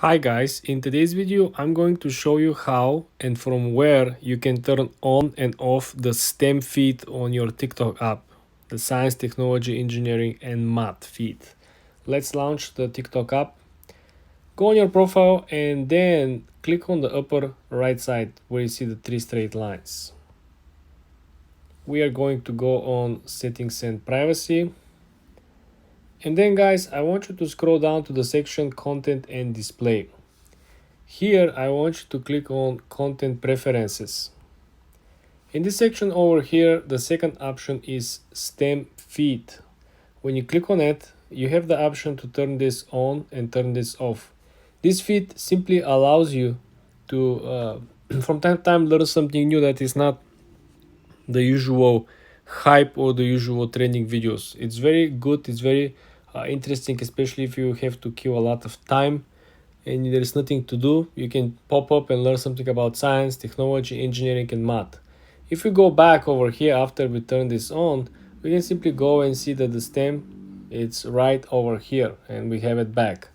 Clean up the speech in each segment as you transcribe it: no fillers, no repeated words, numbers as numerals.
Hi guys, in today's video I'm going to show you how and from where you can turn on and off the STEM feed on your TikTok app, the science, technology, engineering and math feed. Let's launch the TikTok app. Go on your profile and then click on the upper right side where you see the three straight lines. We are going to go on settings and privacy. And then guys, I want you to scroll down to the section content and display. Here I want you to click on content preferences. In this section over here, the second option is STEM feed. When you click on it, you have the option to turn this on and turn this off. This feed simply allows you to from time to time learn something new that is not the usual hype or the usual trending videos. It's very good, it's very interesting, especially if you have to kill a lot of time and there's nothing to do. You can pop up and learn something about science, technology, engineering and math. If we go back over here after we turn this on, we can simply go and see that the stem it's right over here and we have it back.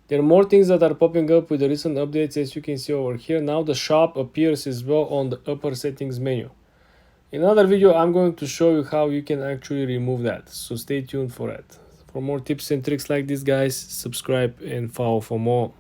There are more things that are popping up with the recent updates, as you can see over here. Now the shop appears as well on the upper settings menu. In another video I'm going to show you how you can actually remove that, so stay tuned for it. For more tips and tricks like this guys, subscribe and follow for more.